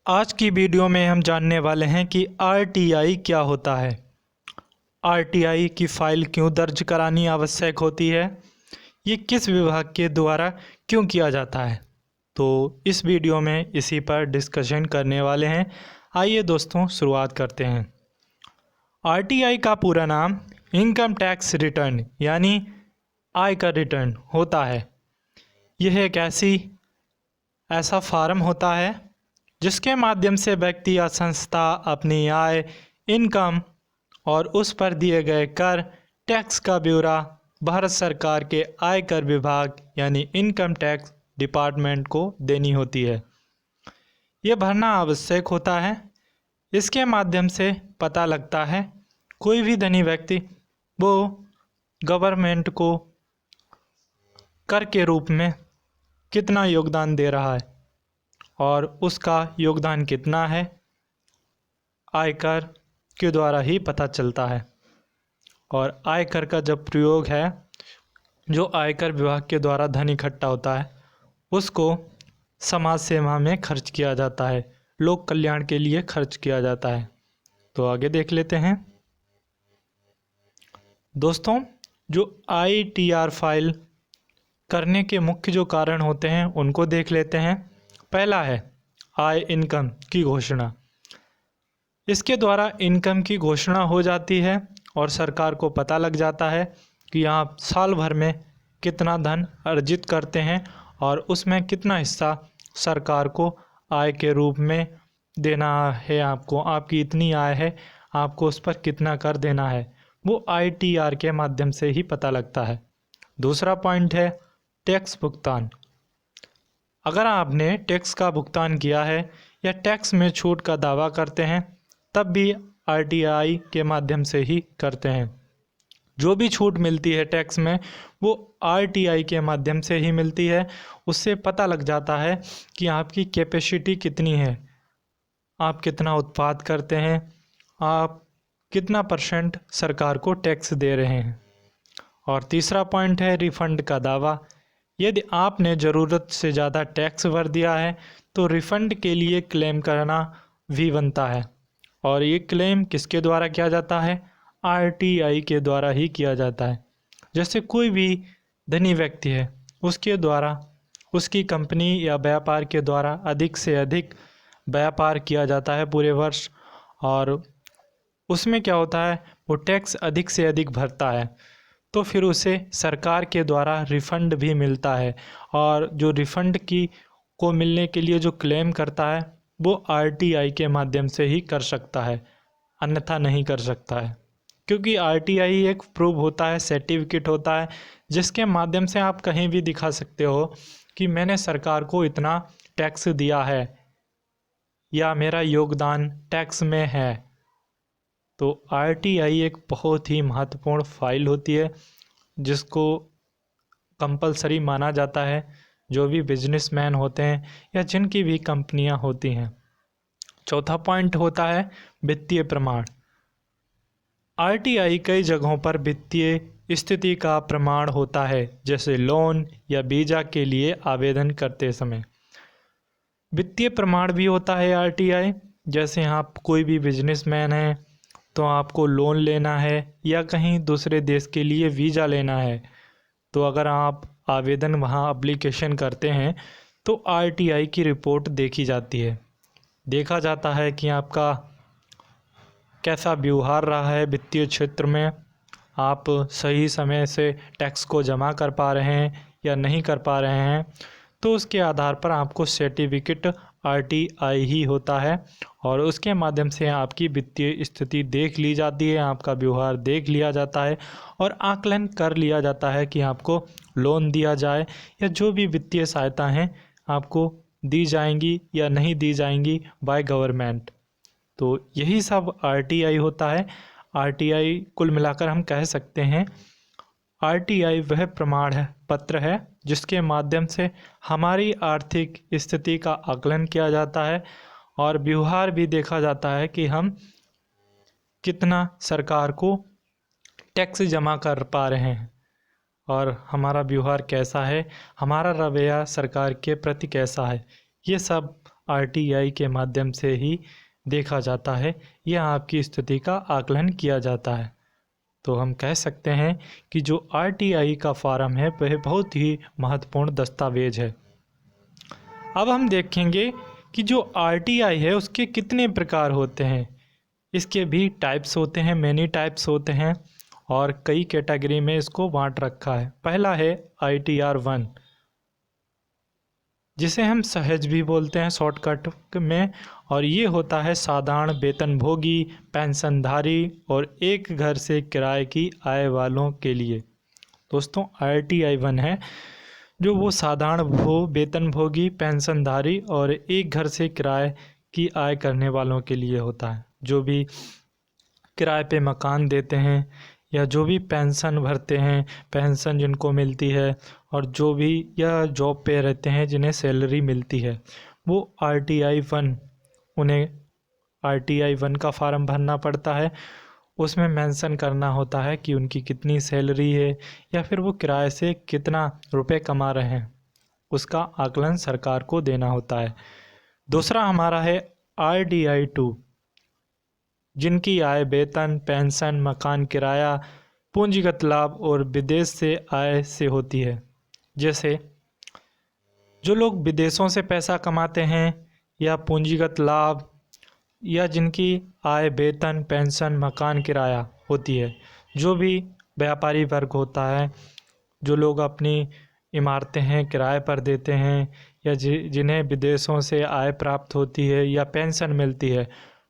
आज की वीडियो में हम जानने वाले हैं कि आरटीआई क्या होता है। आरटीआई की फ़ाइल क्यों दर्ज करानी आवश्यक होती है, ये किस विभाग के द्वारा क्यों किया जाता है। तो इस वीडियो में इसी पर डिस्कशन करने वाले हैं। आइए दोस्तों शुरुआत करते हैं। आरटीआई का पूरा नाम इनकम टैक्स रिटर्न यानी आयकर रिटर्न होता है। यह एक ऐसा फार्म होता है जिसके माध्यम से व्यक्ति या संस्था अपनी आय, इनकम और उस पर दिए गए कर, टैक्स का ब्यौरा भारत सरकार के आयकर विभाग यानी इनकम टैक्स डिपार्टमेंट को देनी होती है। ये भरना आवश्यक होता है। इसके माध्यम से पता लगता है कोई भी धनी व्यक्ति वो गवर्नमेंट को कर के रूप में कितना योगदान दे रहा है और उसका योगदान कितना है, आयकर के द्वारा ही पता चलता है। और आयकर का जब प्रयोग है, जो आयकर विभाग के द्वारा धन इकट्ठा होता है उसको समाज सेवा में खर्च किया जाता है, लोक कल्याण के लिए खर्च किया जाता है। तो आगे देख लेते हैं दोस्तों। जो आईटीआर फाइल करने के मुख्य जो कारण होते हैं उनको देख लेते हैं। पहला है आय इनकम की घोषणा। इसके द्वारा इनकम की घोषणा हो जाती है और सरकार को पता लग जाता है कि आप साल भर में कितना धन अर्जित करते हैं और उसमें कितना हिस्सा सरकार को आय के रूप में देना है। आपकी इतनी आय है, आपको उस पर कितना कर देना है, वो आईटीआर के माध्यम से ही पता लगता है। दूसरा पॉइंट है टैक्स भुगतान। अगर आपने टैक्स का भुगतान किया है या टैक्स में छूट का दावा करते हैं तब भी आरटीआई के माध्यम से ही करते हैं। जो भी छूट मिलती है टैक्स में वो आरटीआई के माध्यम से ही मिलती है। उससे पता लग जाता है कि आपकी कैपेसिटी कितनी है, आप कितना उत्पाद करते हैं, आप कितना % सरकार को टैक्स दे रहे हैं। और तीसरा पॉइंट है रिफ़ंड का दावा। यदि आपने ज़रूरत से ज़्यादा टैक्स भर दिया है तो रिफ़ंड के लिए क्लेम करना भी बनता है। और ये क्लेम किसके द्वारा किया जाता है? आरटीआई के द्वारा ही किया जाता है। जैसे कोई भी धनी व्यक्ति है, उसके द्वारा उसकी कंपनी या व्यापार के द्वारा अधिक से अधिक व्यापार किया जाता है पूरे वर्ष, और उसमें क्या होता है, वो टैक्स अधिक से अधिक भरता है तो फिर उसे सरकार के द्वारा रिफ़ंड भी मिलता है। और जो रिफ़ंड को मिलने के लिए जो क्लेम करता है वो आरटीआई के माध्यम से ही कर सकता है, अन्यथा नहीं कर सकता है। क्योंकि आरटीआई एक प्रूफ होता है, सर्टिफिकेट होता है, जिसके माध्यम से आप कहीं भी दिखा सकते हो कि मैंने सरकार को इतना टैक्स दिया है या मेरा योगदान टैक्स में है। तो आरटीआई एक बहुत ही महत्वपूर्ण फाइल होती है जिसको कंपलसरी माना जाता है जो भी बिजनेसमैन होते हैं या जिनकी भी कंपनियां होती हैं। चौथा पॉइंट होता है वित्तीय प्रमाण। आरटीआई कई जगहों पर वित्तीय स्थिति का प्रमाण होता है, जैसे लोन या वीज़ा के लिए आवेदन करते समय। वित्तीय प्रमाण भी होता है आरटीआई। जैसे आप कोई भी बिजनेसमैन है तो आपको लोन लेना है या कहीं दूसरे देश के लिए वीज़ा लेना है, तो अगर आप आवेदन वहाँ एप्लीकेशन करते हैं तो आरटीआई की रिपोर्ट देखी जाती है। देखा जाता है कि आपका कैसा व्यवहार रहा है वित्तीय क्षेत्र में, आप सही समय से टैक्स को जमा कर पा रहे हैं या नहीं कर पा रहे हैं। तो उसके आधार पर आपको सर्टिफिकेट आरटीआई ही होता है और उसके माध्यम से आपकी वित्तीय स्थिति देख ली जाती है, आपका व्यवहार देख लिया जाता है और आकलन कर लिया जाता है कि आपको लोन दिया जाए या जो भी वित्तीय सहायता हैं आपको दी जाएंगी या नहीं दी जाएंगी बाय गवर्नमेंट। तो यही सब आरटीआई होता है। आरटीआई कुल मिलाकर हम कह सकते हैं आरटीआई वह प्रमाण पत्र है जिसके माध्यम से हमारी आर्थिक स्थिति का आकलन किया जाता है और व्यवहार भी देखा जाता है कि हम कितना सरकार को टैक्स जमा कर पा रहे हैं और हमारा व्यवहार कैसा है, हमारा रवैया सरकार के प्रति कैसा है। ये सब आरटीआई के माध्यम से ही देखा जाता है या आपकी स्थिति का आकलन किया जाता है। तो हम कह सकते हैं कि जो आरटीआई का फॉर्म है वह बहुत ही महत्वपूर्ण दस्तावेज है। अब हम देखेंगे कि जो आरटीआई है उसके कितने प्रकार होते हैं। इसके भी टाइप्स होते हैं, मेनी टाइप्स होते हैं और कई कैटेगरी में इसको बांट रखा है। पहला है ITR-1, जिसे हम सहज भी बोलते हैं शॉर्टकट में, और ये होता है साधारण वेतनभोगी, पेंशनधारी और एक घर से किराए की आय वालों के लिए। दोस्तों ITI-1 है जो वो साधारण वेतनभोगी, पेंशनधारी और एक घर से किराए की आय करने वालों के लिए होता है। जो भी किराए पे मकान देते हैं या जो भी पेंशन भरते हैं, पेंशन जिनको मिलती है, और जो भी या जॉब पे रहते हैं जिन्हें सैलरी मिलती है, वो RTI-1 उन्हें RTI-1 का फॉर्म भरना पड़ता है। उसमें मेंशन करना होता है कि उनकी कितनी सैलरी है या फिर वो किराए से कितना रुपए कमा रहे हैं, उसका आकलन सरकार को देना होता है। दूसरा हमारा है RDI-2, जिनकी आय वेतन, पेंशन, मकान किराया, पूंजीगत लाभ और विदेश से आय से होती है। जैसे जो लोग विदेशों से पैसा कमाते हैं या पूंजीगत लाभ, या जिनकी आय वेतन, पेंशन, मकान किराया होती है। जो भी व्यापारी वर्ग होता है, जो लोग अपनी इमारतें हैं किराए पर देते हैं, या जिन्हें विदेशों से आय प्राप्त होती है या पेंशन मिलती है,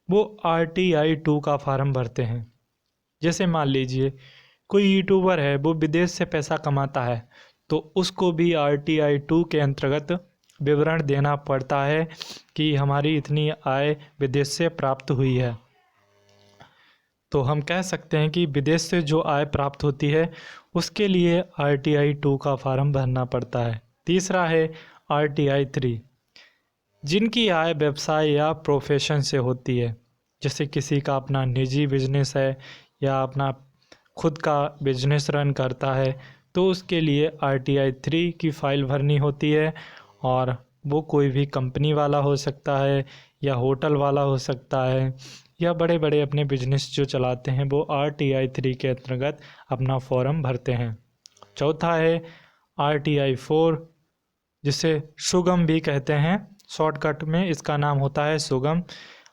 वो RTI-2 का फॉर्म भरते हैं। जैसे मान लीजिए कोई यूट्यूबर है, वो विदेश से पैसा कमाता है, तो उसको भी RTI-2 के अंतर्गत विवरण देना पड़ता है कि हमारी इतनी आय विदेश से प्राप्त हुई है। तो हम कह सकते हैं कि विदेश से जो आय प्राप्त होती है उसके लिए RTI-2 का फॉर्म भरना पड़ता है। तीसरा है RTI-3, जिनकी आय व्यवसाय या प्रोफेशन से होती है। जैसे किसी का अपना निजी बिजनेस है या अपना खुद का बिजनेस रन करता है, तो उसके लिए RTI-3 की फ़ाइल भरनी होती है। और वो कोई भी कंपनी वाला हो सकता है या होटल वाला हो सकता है, या बड़े बड़े अपने बिजनेस जो चलाते हैं वो RTI-3 के अंतर्गत अपना फॉर्म भरते हैं। चौथा है RTI-4, जिसे सुगम भी कहते हैं, शॉर्टकट में इसका नाम होता है सुगम,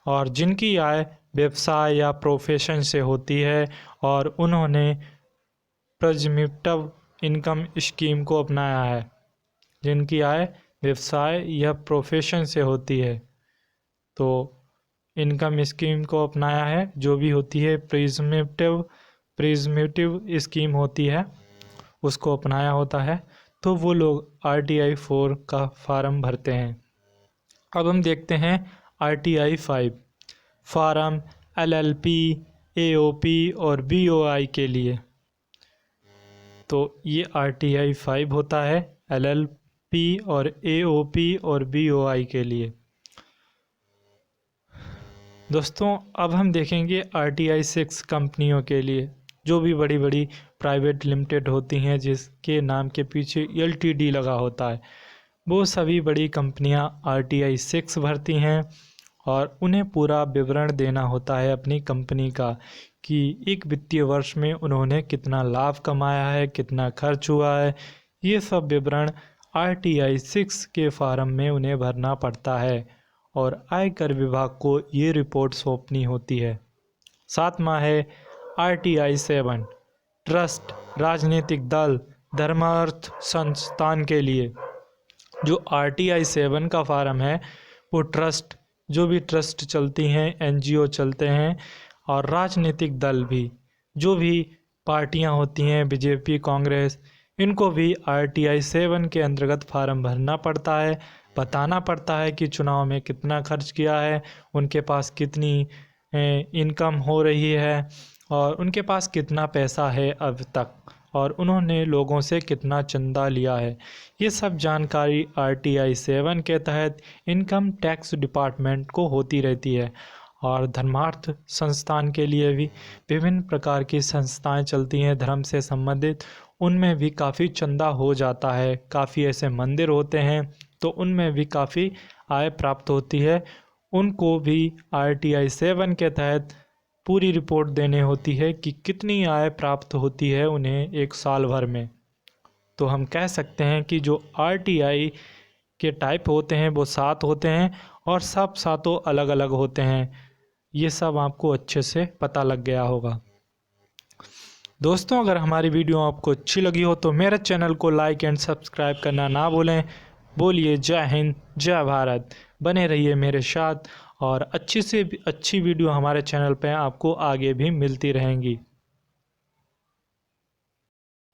और जिनकी आय व्यवसाय या प्रोफेशन से होती है और उन्होंने प्रिजम्पटिव इनकम स्कीम को अपनाया है। जिनकी आय व्यवसाय या प्रोफेशन से होती है, तो इनकम स्कीम को अपनाया है, जो भी होती है प्रिजम्पटिव स्कीम होती है, उसको अपनाया होता है, तो वो लोग RTI-4 का फॉर्म भरते हैं। अब हम देखते हैं RTI-5 फॉर्म LLP, AOP और BOI के लिए। तो ये RTI-5 होता है LLP और AOP और BOI के लिए। दोस्तों अब हम देखेंगे RTI-6 कंपनियों के लिए, जो भी बड़ी बड़ी प्राइवेट लिमिटेड होती हैं जिसके नाम के पीछे LTD लगा होता है, वो सभी बड़ी कंपनियां RTI-6 भरती हैं और उन्हें पूरा विवरण देना होता है अपनी कंपनी का कि एक वित्तीय वर्ष में उन्होंने कितना लाभ कमाया है, कितना खर्च हुआ है। ये सब विवरण RTI-6 के फॉर्म में उन्हें भरना पड़ता है और आयकर विभाग को ये रिपोर्ट सौंपनी होती है। सातवां है RTI-7 ट्रस्ट, राजनीतिक दल, धर्मार्थ संस्थान के लिए। जो RTI-7 का फॉर्म है वो ट्रस्ट, जो भी ट्रस्ट चलती हैं, NGO चलते हैं, और राजनीतिक दल भी, जो भी पार्टियां होती हैं, BJP, कांग्रेस, इनको भी RTI-7 के अंतर्गत फॉर्म भरना पड़ता है। बताना पड़ता है कि चुनाव में कितना खर्च किया है, उनके पास कितनी इनकम हो रही है और उनके पास कितना पैसा है अब तक, और उन्होंने लोगों से कितना चंदा लिया है। ये सब जानकारी RTI-7 के तहत इनकम टैक्स डिपार्टमेंट को होती रहती है। और धर्मार्थ संस्थान के लिए भी विभिन्न प्रकार की संस्थाएं चलती हैं धर्म से संबंधित, उनमें भी काफ़ी चंदा हो जाता है। काफ़ी ऐसे मंदिर होते हैं तो उनमें भी काफ़ी आय प्राप्त होती है। उनको भी RTI 7 के तहत पूरी रिपोर्ट देनी होती है कि कितनी आय प्राप्त होती है उन्हें एक साल भर में। तो हम कह सकते हैं कि जो RTI के टाइप होते हैं वो 7 होते हैं और सब सातों अलग अलग होते हैं। ये सब आपको अच्छे से पता लग गया होगा। दोस्तों, अगर हमारी वीडियो आपको अच्छी लगी हो तो मेरे चैनल को लाइक एंड सब्सक्राइब करना ना भूलें। बोलिए जय हिंद, जय भारत। बने रहिए मेरे साथ और अच्छी से अच्छी वीडियो हमारे चैनल पे आपको आगे भी मिलती रहेंगी।